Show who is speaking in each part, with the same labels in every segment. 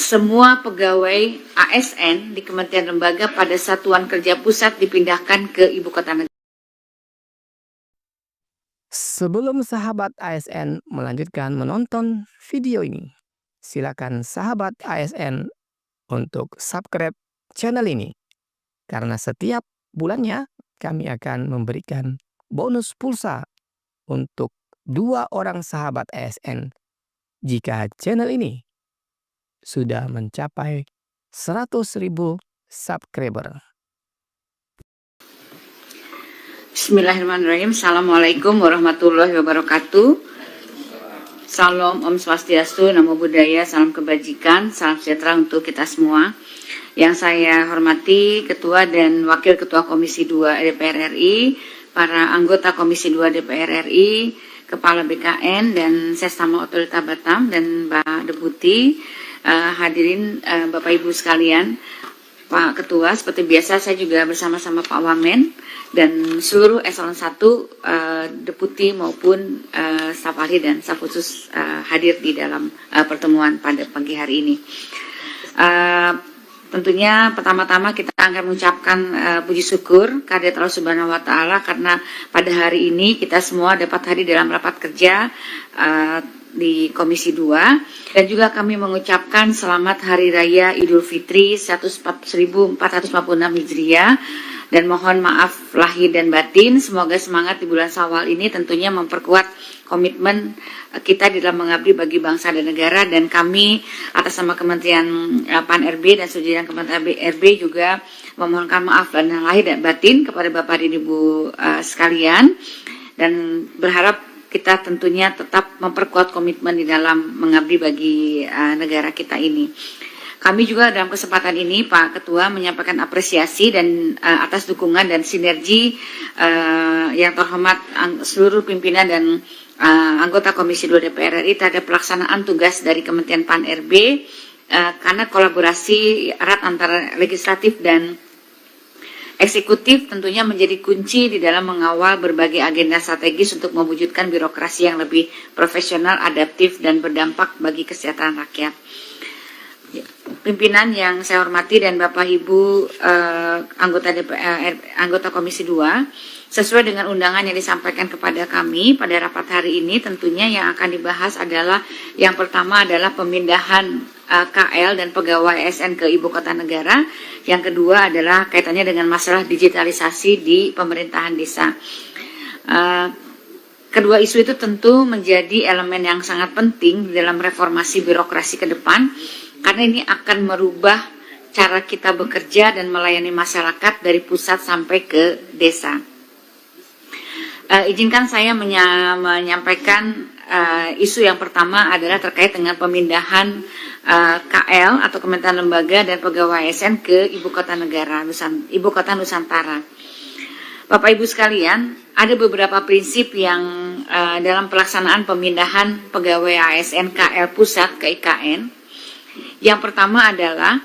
Speaker 1: semua pegawai ASN di Kementerian Lembaga pada Satuan Kerja Pusat dipindahkan ke Ibu Kota Negara.
Speaker 2: Sebelum sahabat ASN melanjutkan menonton video ini, silakan sahabat ASN untuk subscribe channel ini. Karena setiap bulannya kami akan memberikan bonus pulsa untuk 2 orang sahabat ASN jika channel ini sudah mencapai 100.000 subscriber.
Speaker 1: Bismillahirrahmanirrahim. Assalamualaikum warahmatullahi wabarakatuh. Salam Om Swastiastu, Namo Buddhaya, salam kebajikan, salam sejahtera untuk kita semua. Yang saya hormati Ketua dan Wakil Ketua Komisi 2 DPR RI, para anggota Komisi 2 DPR RI, Kepala BKN dan Sesama Otorita Batam dan Mbak Deputi, hadirin Bapak Ibu sekalian, Pak Ketua, seperti biasa saya juga bersama-sama Pak Wamen dan seluruh eselon 1 deputi maupun staf ahli dan staf khusus hadir di dalam pertemuan pada pagi hari ini. Tentunya pertama-tama kita akan mengucapkan puji syukur kehadirat Allah Subhanahu wa Ta'ala karena pada hari ini kita semua dapat hadir dalam rapat kerja di Komisi 2 dan juga kami mengucapkan selamat Hari Raya Idul Fitri 1446 Hijriah dan mohon maaf lahir dan batin. Semoga semangat di bulan Syawal ini tentunya memperkuat komitmen kita di dalam mengabdi bagi bangsa dan negara, dan kami atas nama Kementerian Pan-RB dan Sujiran Kementerian RB juga memohonkan maaf dan lahir dan batin kepada Bapak dan Ibu sekalian dan berharap kita tentunya tetap memperkuat komitmen di dalam mengabdi bagi negara kita ini. Kami juga dalam kesempatan ini Pak Ketua menyampaikan apresiasi dan atas dukungan dan sinergi yang terhormat seluruh pimpinan dan anggota Komisi 2 DPR RI terhadap pelaksanaan tugas dari Kementerian Pan-RB karena kolaborasi erat antara legislatif dan eksekutif tentunya menjadi kunci di dalam mengawal berbagai agenda strategis untuk mewujudkan birokrasi yang lebih profesional, adaptif, dan berdampak bagi kesejahteraan rakyat. Pimpinan yang saya hormati dan Bapak Ibu anggota Komisi 2, sesuai dengan undangan yang disampaikan kepada kami pada rapat hari ini, tentunya yang akan dibahas adalah yang pertama adalah pemindahan KL dan pegawai ASN ke Ibu Kota Negara. Yang kedua adalah kaitannya dengan masalah digitalisasi di pemerintahan desa. Kedua isu itu tentu menjadi elemen yang sangat penting dalam reformasi birokrasi ke depan, karena ini akan merubah cara kita bekerja dan melayani masyarakat dari pusat sampai ke desa. Izinkan saya menyampaikan isu yang pertama adalah terkait dengan pemindahan KL atau Kementerian Lembaga dan Pegawai ASN ke Ibu Kota Negara, Ibu Kota Nusantara. Bapak Ibu sekalian, ada beberapa prinsip yang dalam pelaksanaan pemindahan pegawai ASN KL Pusat ke IKN. Yang pertama adalah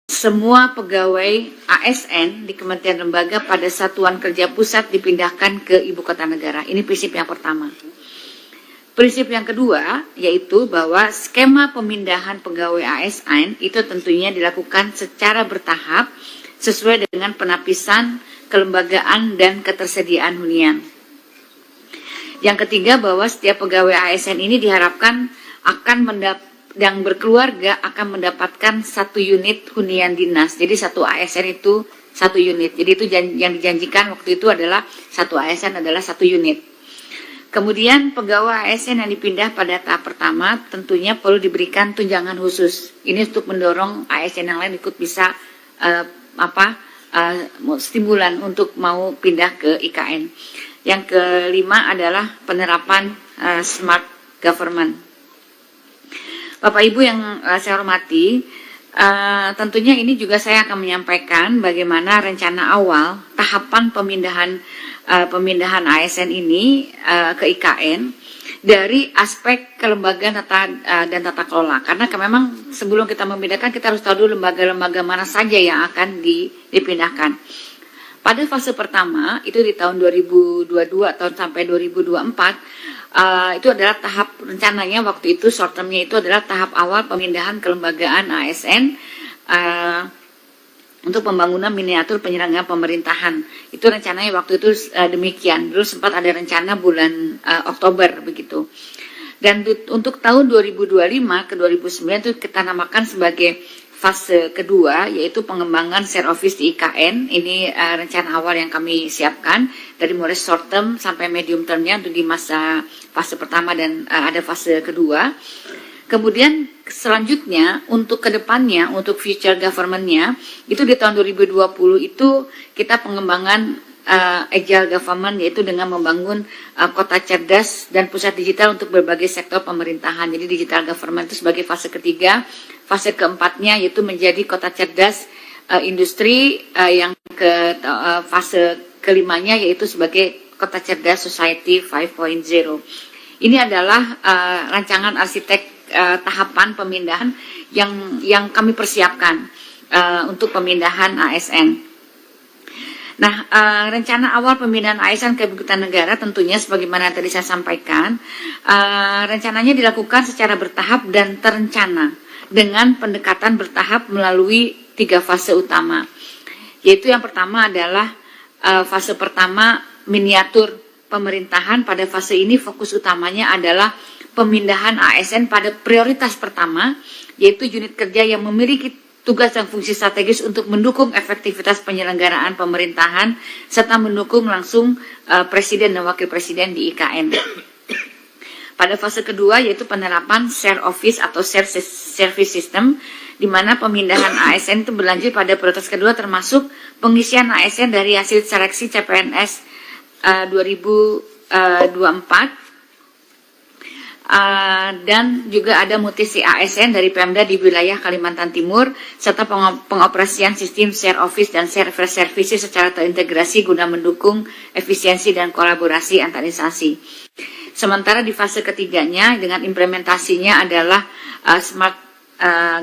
Speaker 1: semua pegawai ASN di Kementerian Lembaga pada Satuan Kerja Pusat dipindahkan ke Ibu Kota Negara. Ini prinsip yang pertama. Prinsip yang kedua yaitu bahwa skema pemindahan pegawai ASN itu tentunya dilakukan secara bertahap sesuai dengan penapisan, kelembagaan, dan ketersediaan hunian. Yang ketiga bahwa setiap pegawai ASN ini diharapkan yang berkeluarga akan mendapatkan 1 unit hunian dinas. Jadi 1 ASN itu 1 unit. Jadi itu yang dijanjikan waktu itu adalah 1 ASN adalah 1 unit. Kemudian pegawai ASN yang dipindah pada tahap pertama tentunya perlu diberikan tunjangan khusus. Ini untuk mendorong ASN yang lain ikut bisa stimulan untuk mau pindah ke IKN. Yang kelima adalah penerapan smart government. Bapak Ibu yang saya hormati, tentunya ini juga saya akan menyampaikan bagaimana rencana awal tahapan pemindahan ASN ini ke IKN dari aspek kelembagaan dan tata kelola. Karena memang sebelum kita memindahkan kita harus tahu dulu lembaga-lembaga mana saja yang akan dipindahkan. Pada fase pertama itu di tahun 2022 tahun sampai 2024 Itu adalah tahap rencananya waktu itu short termnya itu adalah tahap awal pemindahan kelembagaan ASN untuk pembangunan miniatur penyelenggaraan pemerintahan. Itu rencananya waktu itu demikian. Dulu sempat ada rencana bulan Oktober begitu. Dan untuk tahun 2025 ke 2009 itu kita namakan sebagai fase kedua, yaitu pengembangan share office di IKN. Ini rencana awal yang kami siapkan dari mulai short term sampai medium termnya untuk di masa fase pertama dan ada fase kedua. Kemudian selanjutnya untuk kedepannya, untuk future government-nya, itu di tahun 2020 itu kita pengembangan agile government, yaitu dengan membangun kota cerdas dan pusat digital untuk berbagai sektor pemerintahan. Jadi digital government itu sebagai fase ketiga. Fase keempatnya yaitu menjadi kota cerdas industri, yang ke fase kelimanya yaitu sebagai kota cerdas society 5.0. Ini adalah rancangan arsitek tahapan pemindahan yang kami persiapkan untuk pemindahan ASN. Nah, rencana awal pemindahan ASN ke ibu kota negara tentunya sebagaimana tadi saya sampaikan, rencananya dilakukan secara bertahap dan terencana dengan pendekatan bertahap melalui 3 fase utama. Yaitu yang pertama adalah fase pertama miniatur pemerintahan. Pada fase ini fokus utamanya adalah pemindahan ASN pada prioritas pertama, yaitu unit kerja yang memiliki tugas dan fungsi strategis untuk mendukung efektivitas penyelenggaraan pemerintahan serta mendukung langsung presiden dan wakil presiden di IKN. Pada fase kedua yaitu penerapan share office atau share service system, di mana pemindahan ASN itu berlanjut pada prioritas kedua, termasuk pengisian ASN dari hasil seleksi CPNS 2024. Dan juga ada mutasi ASN dari Pemda di wilayah Kalimantan Timur, serta pengoperasian sistem share office dan share services secara terintegrasi guna mendukung efisiensi dan kolaborasi antar instansi. Sementara di fase ketiganya dengan implementasinya adalah smart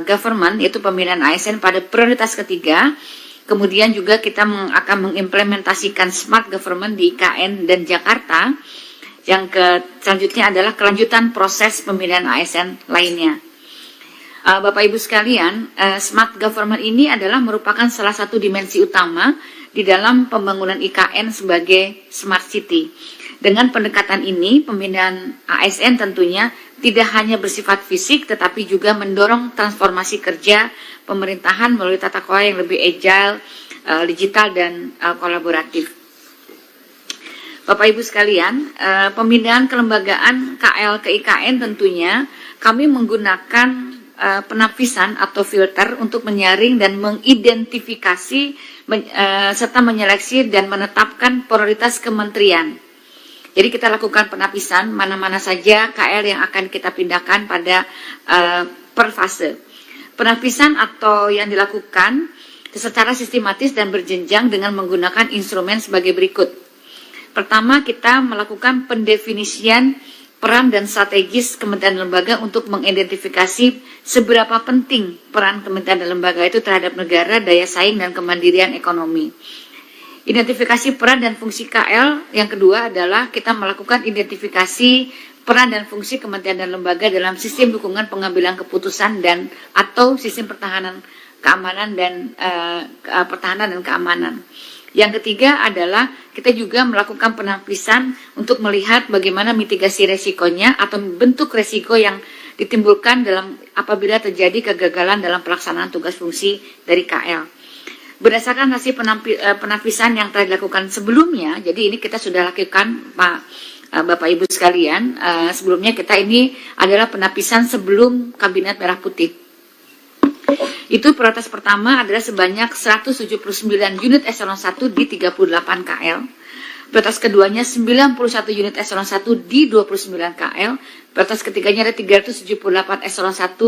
Speaker 1: government, yaitu pemindahan ASN pada prioritas ketiga. Kemudian juga kita akan mengimplementasikan smart government di IKN dan Jakarta. Yang selanjutnya adalah kelanjutan proses pemindahan ASN lainnya. Bapak Ibu sekalian, smart government ini adalah merupakan salah satu dimensi utama di dalam pembangunan IKN sebagai smart city. Dengan pendekatan ini, pemindahan ASN tentunya tidak hanya bersifat fisik, tetapi juga mendorong transformasi kerja pemerintahan melalui tata kelola yang lebih agile, digital, dan kolaboratif. Bapak Ibu sekalian, pemindahan kelembagaan KL ke IKN tentunya kami menggunakan penapisan atau filter untuk menyaring dan mengidentifikasi serta menyeleksi dan menetapkan prioritas kementerian. Jadi kita lakukan penapisan mana-mana saja KL yang akan kita pindahkan pada per fase. Penapisan atau yang dilakukan secara sistematis dan berjenjang dengan menggunakan instrumen sebagai berikut. Pertama, kita melakukan pendefinisian peran dan strategis kementerian dan lembaga untuk mengidentifikasi seberapa penting peran kementerian dan lembaga itu terhadap negara, daya saing, dan kemandirian ekonomi. Identifikasi peran dan fungsi KL yang kedua adalah kita melakukan identifikasi peran dan fungsi kementerian dan lembaga dalam sistem dukungan pengambilan keputusan dan atau sistem pertahanan keamanan dan pertahanan dan keamanan. Yang ketiga adalah kita juga melakukan penapisan untuk melihat bagaimana mitigasi resikonya atau bentuk resiko yang ditimbulkan dalam apabila terjadi kegagalan dalam pelaksanaan tugas fungsi dari KL. Berdasarkan hasil penapisan yang telah dilakukan sebelumnya, jadi ini kita sudah lakukan Bapak Ibu sekalian, sebelumnya kita ini adalah penapisan sebelum Kabinet Merah Putih. Itu prioritas pertama adalah sebanyak 179 unit eselon 1 di 38 KL. Prioritas keduanya 91 unit eselon 1 di 29 KL. Prioritas ketiganya ada 378 eselon 1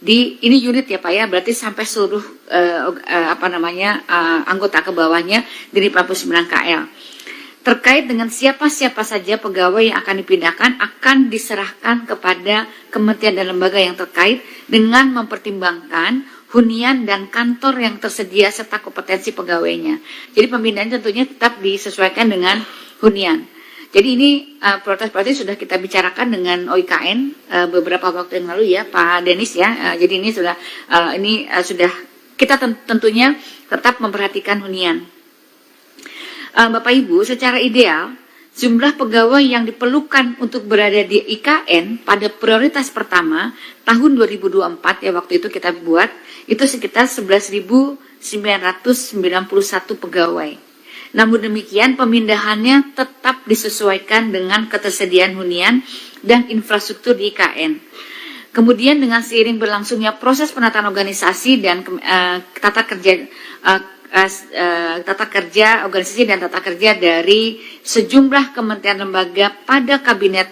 Speaker 1: di ini unit ya Pak ya, berarti sampai seluruh anggota ke bawahnya di 49 KL. Terkait dengan siapa-siapa saja pegawai yang akan dipindahkan akan diserahkan kepada kementerian dan lembaga yang terkait dengan mempertimbangkan hunian dan kantor yang tersedia serta kompetensi pegawainya. Jadi pemindahan tentunya tetap disesuaikan dengan hunian. Jadi ini prioritas-prioritas sudah kita bicarakan dengan OIKN beberapa waktu yang lalu ya, Pak Denis ya. Jadi ini sudah sudah kita tentunya tetap memperhatikan hunian. Bapak Ibu, secara ideal jumlah pegawai yang diperlukan untuk berada di IKN pada prioritas pertama tahun 2024 ya, waktu itu kita buat itu sekitar 11.991 pegawai. Namun demikian pemindahannya tetap disesuaikan dengan ketersediaan hunian dan infrastruktur di IKN. Kemudian dengan seiring berlangsungnya proses penataan organisasi dan tata kerja organisasi dan tata kerja dari sejumlah kementerian lembaga pada Kabinet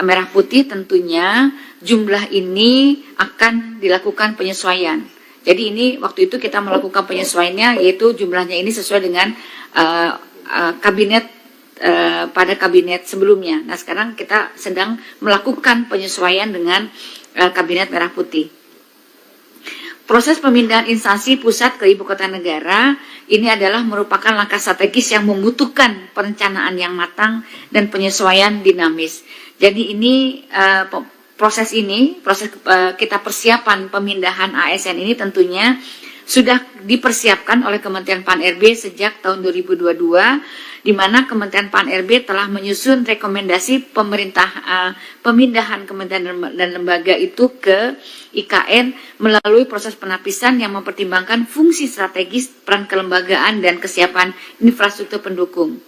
Speaker 1: Merah Putih, tentunya jumlah ini akan dilakukan penyesuaian. Jadi ini waktu itu kita melakukan penyesuaiannya, yaitu jumlahnya ini sesuai dengan kabinet pada kabinet sebelumnya. Nah sekarang kita sedang melakukan penyesuaian dengan Kabinet Merah Putih. Proses pemindahan instansi pusat ke ibu kota negara ini adalah merupakan langkah strategis yang membutuhkan perencanaan yang matang dan penyesuaian dinamis. Jadi ini proses kita persiapan pemindahan ASN ini tentunya sudah dipersiapkan oleh Kementerian Pan-RB sejak tahun 2022, di mana Kementerian Pan-RB telah menyusun rekomendasi pemindahan kementerian dan lembaga itu ke IKN melalui proses penapisan yang mempertimbangkan fungsi strategis, peran kelembagaan, dan kesiapan infrastruktur pendukung.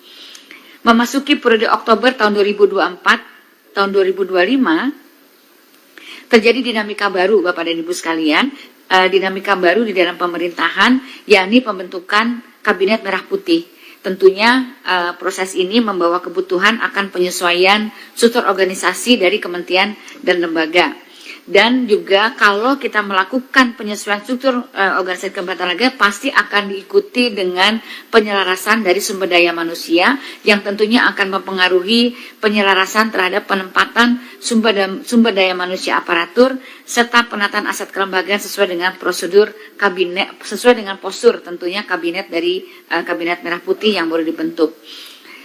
Speaker 1: Memasuki periode Oktober tahun 2024, tahun 2025, terjadi dinamika baru Bapak dan Ibu sekalian, dinamika baru di dalam pemerintahan, yakni pembentukan Kabinet Merah Putih. Tentunya proses ini membawa kebutuhan akan penyesuaian struktur organisasi dari kementerian dan lembaga. Dan juga kalau kita melakukan penyesuaian struktur organisasi kementerian lembaga, pasti akan diikuti dengan penyelarasan dari sumber daya manusia yang tentunya akan mempengaruhi penyelarasan terhadap penempatan sumber daya manusia aparatur serta penataan aset kelembagaan sesuai dengan prosedur kabinet, sesuai dengan postur tentunya kabinet dari Kabinet Merah Putih yang baru dibentuk.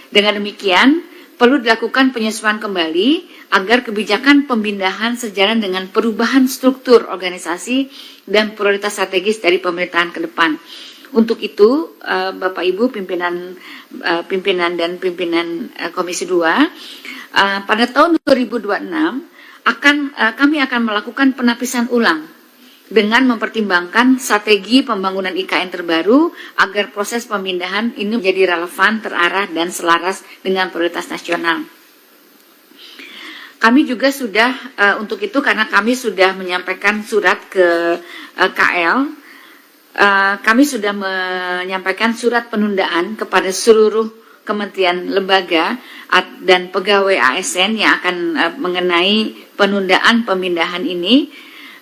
Speaker 1: Dengan demikian, perlu dilakukan penyesuaian kembali agar kebijakan pemindahan sejalan dengan perubahan struktur organisasi dan prioritas strategis dari pemerintahan ke depan. Untuk itu, Bapak Ibu pimpinan Komisi 2, pada tahun 2026 kami akan melakukan penapisan ulang dengan mempertimbangkan strategi pembangunan IKN terbaru agar proses pemindahan ini menjadi relevan, terarah, dan selaras dengan prioritas nasional. Kami juga sudah, untuk itu karena kami sudah menyampaikan surat ke KL, kami sudah menyampaikan surat penundaan kepada seluruh kementerian lembaga dan pegawai ASN yang akan mengenai penundaan pemindahan ini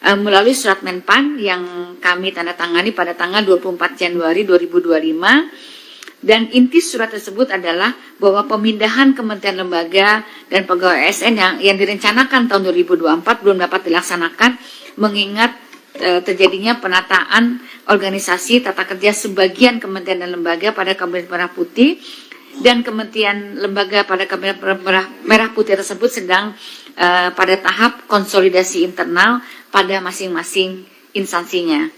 Speaker 1: melalui surat Menpan yang kami tanda tangani pada tanggal 24 Januari 2025. Dan inti surat tersebut adalah bahwa pemindahan kementerian lembaga dan pegawai ASN yang direncanakan tahun 2024 belum dapat dilaksanakan mengingat terjadinya penataan organisasi tata kerja sebagian kementerian dan lembaga pada Kabinet Merah Putih, dan kementerian lembaga pada Kabinet Merah Putih tersebut sedang pada tahap konsolidasi internal pada masing-masing instansinya.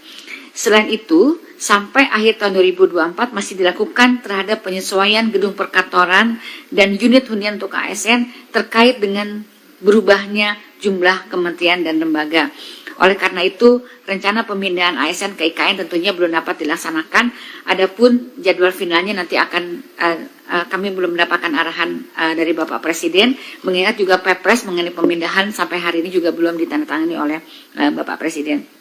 Speaker 1: Selain itu, sampai akhir tahun 2024 masih dilakukan terhadap penyesuaian gedung perkantoran dan unit hunian untuk ASN terkait dengan berubahnya jumlah kementerian dan lembaga. Oleh karena itu, rencana pemindahan ASN ke IKN tentunya belum dapat dilaksanakan. Adapun jadwal finalnya nanti akan kami belum mendapatkan arahan dari Bapak Presiden, mengingat juga Perpres mengenai pemindahan sampai hari ini juga belum ditandatangani oleh Bapak Presiden.